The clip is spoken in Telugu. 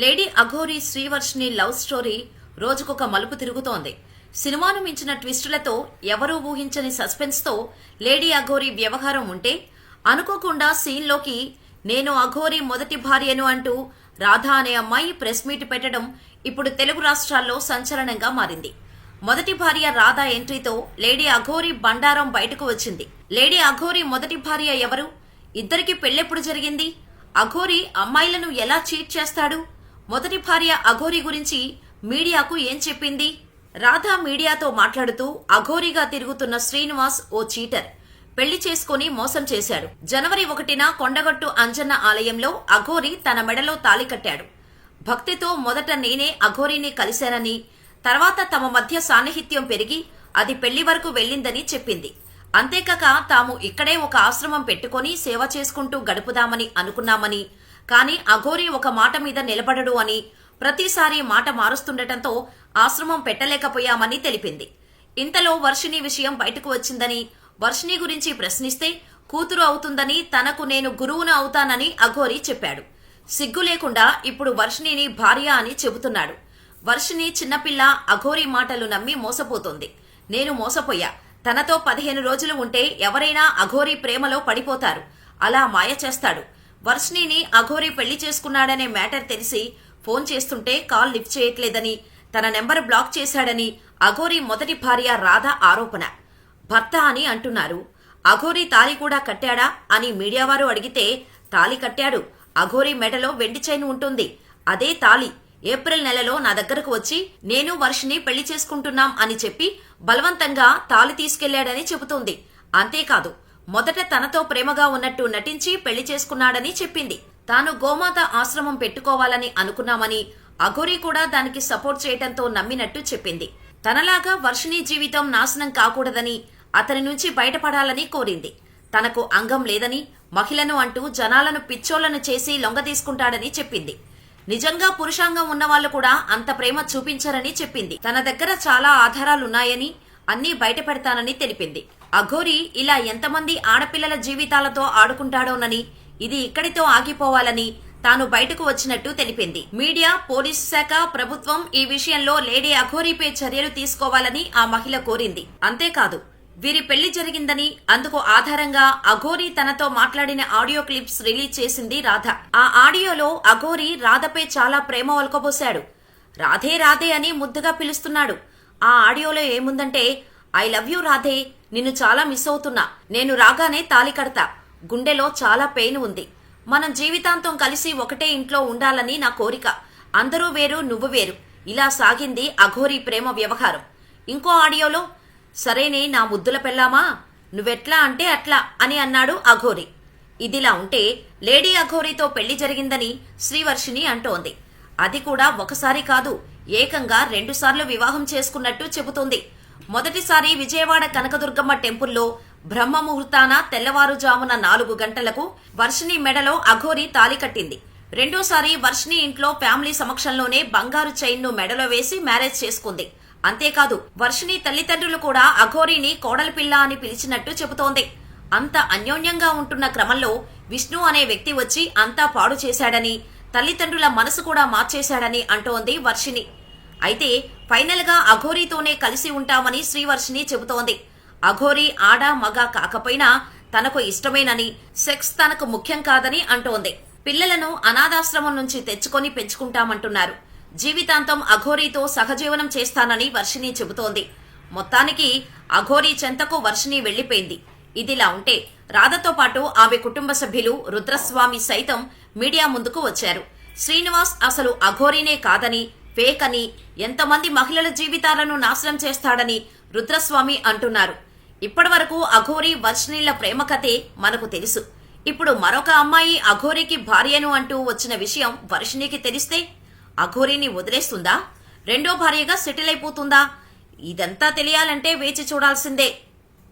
Lady Aghori Srivarshini love story రోజుకొక మలుపు తిరుగుతోంది. సినిమాను మించిన ట్విస్టులతో, ఎవరూ ఊహించని సస్పెన్స్ తో లేడీ అఘోరి వ్యవహారం ఉంటే, అనుకోకుండా సీన్లోకి నేను అఘోరి మొదటి భార్యను అంటూ రాధా అనే అమ్మాయి ప్రెస్ మీట్ పెట్టడం ఇప్పుడు తెలుగు రాష్ట్రాల్లో సంచలనంగా మారింది. మొదటి భార్య రాధా ఎంట్రీతో లేడీ అఘోరి బండారం బయటకు వచ్చింది. లేడీ అఘోరి మొదటి భార్య ఎవరు? ఇద్దరికి పెళ్లెప్పుడు జరిగింది? అఘోరి అమ్మాయిలను ఎలా చీట్ చేస్తాడు? మొదటి భార్య అఘోరి గురించి మీడియాకు ఏం చెప్పింది? రాధా మీడియాతో మాట్లాడుతూ అఘోరిగా తిరుగుతున్న శ్రీనివాస్ ఓ చీటర్, పెళ్లి చేసుకుని మోసం చేశాడు. జనవరి 1న కొండగట్టు అంజన్న ఆలయంలో అఘోరి తన మెడలో తాళి కట్టాడు. భక్తితో మొదట నేనే అఘోరిని కలిశానని, తర్వాత తమ మధ్య సాన్నిహిత్యం పెరిగి అది పెళ్లి వరకు వెళ్లిందని చెప్పింది. అంతేకాక తాము ఇక్కడే ఒక ఆశ్రమం పెట్టుకుని సేవ చేసుకుంటూ గడుపుదామని అనుకున్నామని, కానీ అఘోరి ఒక మాట మీద నిలబడడు అని, ప్రతిసారి మాట మారుస్తుండటంతో ఆశ్రమం పెట్టలేకపోయామని తెలిపింది. ఇంతలో వర్షిణి విషయం బయటకు వచ్చిందని, వర్షిణి గురించి ప్రశ్నిస్తే కూతురు అవుతుందని, తనకు నేను గురువును అవుతానని అఘోరి చెప్పాడు. సిగ్గు లేకుండా ఇప్పుడు వర్షిణిని భార్య అని చెబుతున్నాడు. వర్షిణి చిన్నపిల్ల అఘోరి మాటలు నమ్మి మోసపోతోంది. నేను మోసపోయా, తనతో 15 రోజులు ఉంటే ఎవరైనా అఘోరి ప్రేమలో పడిపోతారు, అలా మాయ చేస్తాడు. వర్షిణిని అఘోరి పెళ్లి చేసుకున్నాడనే మ్యాటర్ తెలిసి ఫోన్ చేస్తుంటే కాల్ లిఫ్ట్ చేయట్లేదని, తన నెంబర్ బ్లాక్ చేశాడని అఘోరి మొదటి భార్య రాధ ఆరోపణ. భర్త అని అంటున్నారు. అఘోరి తాళి కూడా కట్టాడా అని మీడియా వారు అడిగితే, తాళి కట్టాడు, అఘోరి మెడలో వెండి చైన్ ఉంటుంది, అదే తాళి ఏప్రిల్ నెలలో నా దగ్గరకు వచ్చి నేను వర్షిని పెళ్లి చేసుకుంటున్నాం అని చెప్పి బలవంతంగా తాళి తీసుకెళ్లాడని చెబుతోంది. అంతేకాదు, మొదట తనతో ప్రేమగా ఉన్నట్టు నటించి పెళ్లి చేసుకున్నాడని చెప్పింది. తాను గోమాత ఆశ్రమం పెట్టుకోవాలని అనుకున్నామని, అఘోరి కూడా దానికి సపోర్ట్ చేయటంతో నమ్మినట్టు చెప్పింది. తనలాగా వర్షిణి జీవితం నాశనం కాకూడదని, అతని నుంచి బయటపడాలని కోరింది. తనకు అంగం లేదని, మహిళను అంటూ జనాలను పిచ్చోళ్లను చేసి లొంగదీసుకుంటాడని చెప్పింది. నిజంగా పురుషాంగం ఉన్నవాళ్లు కూడా అంత ప్రేమ చూపించరని చెప్పింది. తన దగ్గర చాలా ఆధారాలున్నాయని, అన్నీ బయట పెడతానని తెలిపింది. అఘోరి ఇలా ఎంతమంది ఆడపిల్లల జీవితాలతో ఆడుకుంటాడోనని, ఇది ఇక్కడితో ఆగిపోవాలని తాను బయటకు వచ్చినట్టు తెలిపింది. మీడియా, పోలీసు శాఖ, ప్రభుత్వం ఈ విషయంలో లేడీ అఘోరిపై చర్యలు తీసుకోవాలని ఆ మహిళ కోరింది. అంతేకాదు, వీరి పెళ్లి జరిగిందని, అందుకు ఆధారంగా అఘోరి తనతో మాట్లాడిన ఆడియో క్లిప్స్ రిలీజ్ చేసింది రాధ. ఆ ఆడియోలో అఘోరి రాధపై చాలా ప్రేమ ఒలకబోశాడు. రాధే రాధే అని ముద్దుగా పిలుస్తున్నాడు. ఆ ఆడియోలో ఏముందంటే, ఐ లవ్ యూ రాధే, నిన్ను చాలా మిస్ అవుతున్నా, నేను రాగానే తాళి కడతా, గుండెలో చాలా పెయిన్ ఉంది, మనం జీవితాంతం కలిసి ఒకటే ఇంట్లో ఉండాలని నా కోరిక, అందరూ వేరు నువ్వు వేరు, ఇలా సాగింది అఘోరి ప్రేమ వ్యవహారం. ఇంకో ఆడియోలో, సరేనే నా ముద్దుల పెళ్ళామా, నువ్వెట్లా అంటే అట్లా అని అన్నాడు అఘోరి. ఇదిలా ఉంటే లేడీ అఘోరితో పెళ్లి జరిగిందని శ్రీవర్షిని అంటోంది. అది కూడా ఒకసారి కాదు, ఏకంగా 2 సార్లు వివాహం చేసుకున్నట్టు చెబుతోంది. మొదటిసారి విజయవాడ కనకదుర్గమ్మ టెంపుల్లో బ్రహ్మ ముహూర్తాన తెల్లవారుజామున 4 గంటలకు వర్షిని మెడలో అఘోరి తాళి కట్టింది. రెండోసారి వర్షిని ఇంట్లో ఫ్యామిలీ సమక్షంలోనే బంగారు చైన్ ను మెడలో వేసి మ్యారేజ్ చేసుకుంది. అంతేకాదు, వర్షిని తల్లిదండ్రులు కూడా అఘోరిని కోడలి పిల్ల అని పిలిచినట్టు చెబుతోంది. అంత అన్యోన్యంగా ఉంటున్న క్రమంలో విష్ణు అనే వ్యక్తి వచ్చి అంతా పాడు చేశాడని, తల్లిదండ్రుల మనసు కూడా మార్చేశాడని అంటోంది వర్షిని. అయితే ఫైనల్ గా అఘోరితోనే కలిసి ఉంటామని శ్రీవర్షిని చెబుతోంది. అఘోరి ఆడ మగ కాకపోయినా తనకు ఇష్టమేనని, సెక్స్ తనకు ముఖ్యం కాదని అంటోంది. పిల్లలను అనాథాశ్రమం నుంచి తెచ్చుకొని పెంచుకుంటామంటున్నారు. జీవితాంతం అఘోరితో సహజీవనం చేస్తానని వర్షిని చెబుతోంది. మొత్తానికి అఘోరి చెంతకు వర్షిని వెళ్లిపోయింది. ఇదిలా ఉంటే రాధతో పాటు ఆమె కుటుంబ సభ్యులు రుద్రస్వామి సైతం మీడియా ముందుకు వచ్చారు. శ్రీనివాస్ అసలు అఘోరినే కాదని, ఫేక్ అని, ఎంతమంది మహిళల జీవితాలను నాశనం చేస్తాడని రుద్రస్వామి అంటున్నారు. ఇప్పటివరకు అఘోరి వర్షిణిల ప్రేమ కథే మనకు తెలుసు. ఇప్పుడు మరొక అమ్మాయి అఘోరికి భార్యను అంటూ వచ్చిన విషయం వర్షిణికి తెలిస్తే అఘోరిని వదిలేస్తుందా? రెండో భార్యగా సెటిల్ అయిపోతుందా? ఇదంతా తెలియాలంటే వేచి చూడాల్సిందే.